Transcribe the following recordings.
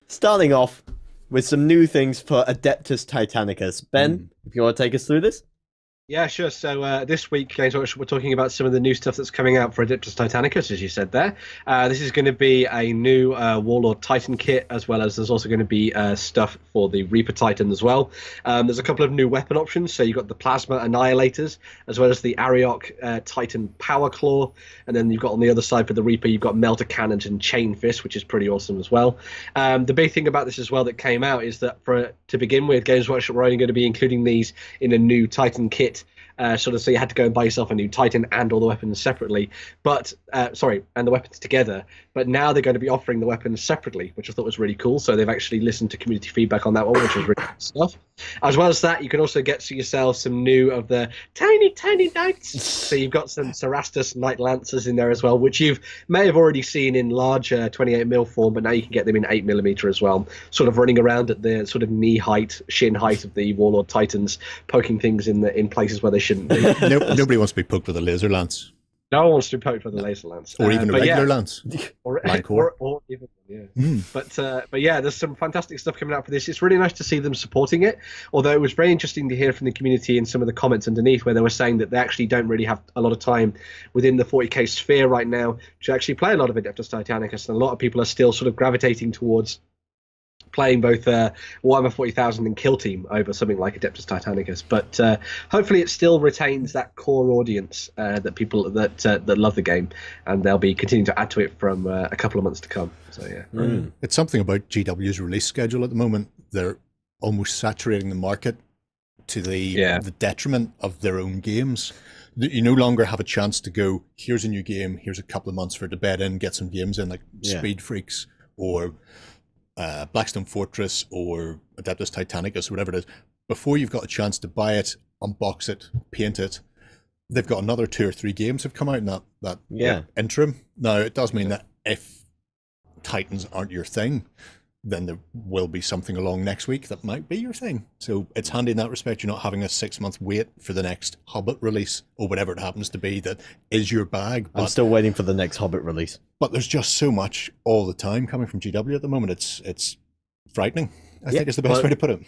starting off with some new things for Adeptus Titanicus. Ben, if you want to take us through this? Yeah, sure. So this week, Games Workshop, we're talking about some of the new stuff that's coming out for Adeptus Titanicus, as you said there. This is going to be a new Warlord Titan kit, as well as there's also going to be stuff for the Reaper Titan as well. There's a couple of new weapon options. So you've got the Plasma Annihilators, as well as the Ariok Titan Power Claw. And then you've got on the other side for the Reaper, you've got Melter Cannons and Chain Fist, which is pretty awesome as well. The big thing about this as well that came out is that to begin with, Games Workshop were only going to be including these in a new Titan kit. So you had to go and buy yourself a new Titan and all the weapons separately, and the weapons together. But now they're going to be offering the weapons separately, which I thought was really cool. So they've actually listened to community feedback on that one, which was really good stuff. As well as that, you can also get yourself some new of the tiny knights. So you've got some Cerastus Knight Lancers in there as well, which you may have already seen in larger 28mm form, but now you can get them in 8mm as well. Sort of running around at the sort of knee height, shin height of the Warlord Titans, poking things in places where they shouldn't be. Nobody wants to be poked with a laser lance. No one wants to be poked with a laser lance, or even a regular lance, or even But yeah, there's some fantastic stuff coming out for this. It's really nice to see them supporting it. Although it was very interesting to hear from the community in some of the comments underneath, where they were saying that they actually don't really have a lot of time within the 40k sphere right now to actually play a lot of Adeptus Titanicus, and a lot of people are still sort of gravitating towards playing both Warhammer 40,000 and Kill Team over something like Adeptus Titanicus, but hopefully it still retains that core audience that people that love the game, and they'll be continuing to add to it from a couple of months to come. So yeah, It's something about GW's release schedule at the moment. They're almost saturating the market to the detriment of their own games. You no longer have a chance to go, here's a new game, here's a couple of months for it to bed in, get some games in, like Speed Freaks or Blackstone Fortress or Adeptus Titanicus, whatever it is. Before you've got a chance to buy it, unbox it, paint it, they've got another 2 or 3 games have come out in that interim. Now, it does mean that if Titans aren't your thing, then there will be something along next week that might be your thing. So it's handy in that respect. You're not having a 6-month wait for the next Hobbit release or whatever it happens to be that is your bag. I'm still waiting for the next Hobbit release. But there's just so much all the time coming from GW at the moment. It's frightening, I think is the best way to put it.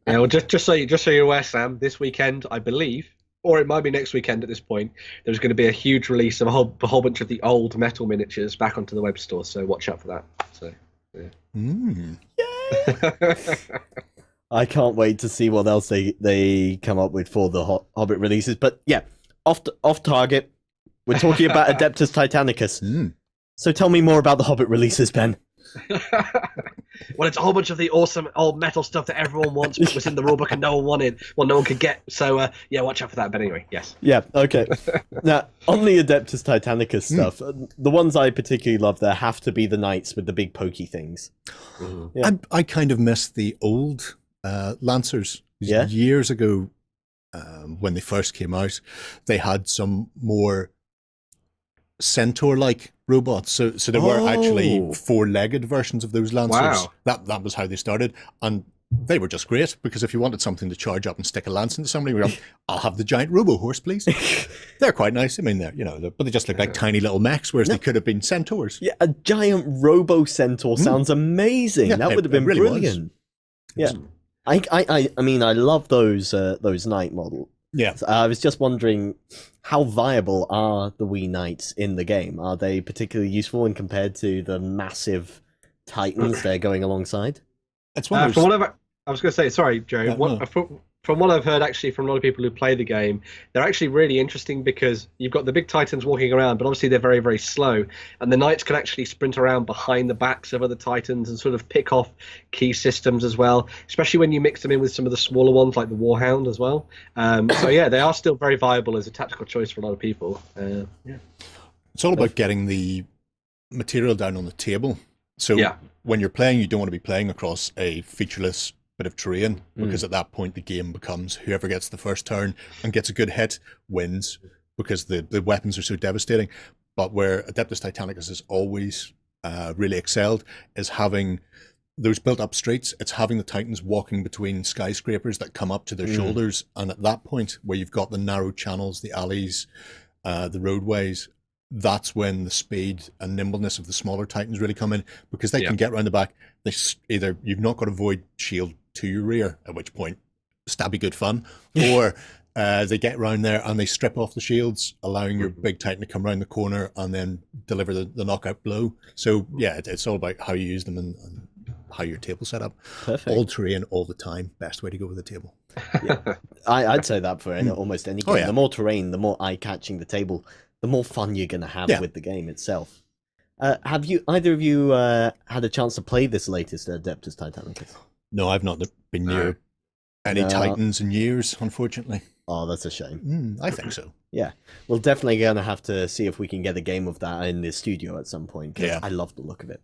Yeah, well, just so you're aware, Sam, this weekend, I believe, or it might be next weekend at this point, there's going to be a huge release of a whole bunch of the old metal miniatures back onto the web store. So watch out for that. So. Yeah. Yay! I can't wait to see what else they come up with for the Hobbit releases. But yeah, off target. We're talking about Adeptus Titanicus. So tell me more about the Hobbit releases, Ben. Well, it's a whole bunch of the awesome old metal stuff that everyone wants, but was in the rulebook and no one wanted. Well, no one could get. So yeah, watch out for that. But anyway, yes. Yeah. Okay. Now, on the Adeptus Titanicus stuff, the ones I particularly love there have to be the knights with the big pokey things. Yeah. I kind of miss the old Lancers. Years ago, when they first came out, they had some more centaur-like robots. So there were actually 4-legged versions of those Lancers. Wow. That was how they started. And they were just great, because if you wanted something to charge up and stick a lance into somebody, I'll have the giant robo horse, please. They're quite nice. I mean, but they just look like tiny little mechs, whereas they could have been centaurs. Yeah, a giant robo centaur sounds amazing. Yeah, that would have been really brilliant. Yeah. I mean, I love those knight models. Yeah. So I was just wondering, how viable are the wee knights in the game? Are they particularly useful when compared to the massive titans they're going alongside? It's one of those... I was going to say, sorry, Joe. From what I've heard, actually, from a lot of people who play the game, they're actually really interesting, because you've got the big titans walking around, but obviously they're very, very slow. And the knights can actually sprint around behind the backs of other titans and sort of pick off key systems as well, especially when you mix them in with some of the smaller ones like the Warhound as well. So yeah, they are still very viable as a tactical choice for a lot of people. It's all about getting the material down on the table. So when you're playing, you don't want to be playing across a featureless bit of terrain, because at that point the game becomes whoever gets the first turn and gets a good hit wins, because the weapons are so devastating. But where Adeptus Titanicus has always really excelled is having those built-up streets. It's having the Titans walking between skyscrapers that come up to their shoulders, and at that point where you've got the narrow channels, the alleys, the roadways, that's when the speed and nimbleness of the smaller Titans really come in, because they Yeah. can get around the back. Either you've not got a void shield to your rear, at which point stabby good fun, or they get around there and they strip off the shields, allowing your big Titan to come around the corner and then deliver the knockout blow. So yeah, it's all about how you use them and how your table's set up. Perfect. All terrain, all the time. Best way to go with the table. Yeah. I'd say that for almost any game. Oh, yeah. The more terrain, the more eye-catching the table, the more fun you're going to have with the game itself. Have either of you had a chance to play this latest Adeptus Titanicus? No, I've not been near any Titans in years, unfortunately. Oh, that's a shame. I think so. Yeah, we're definitely going to have to see if we can get a game of that in the studio at some point, because I love the look of it.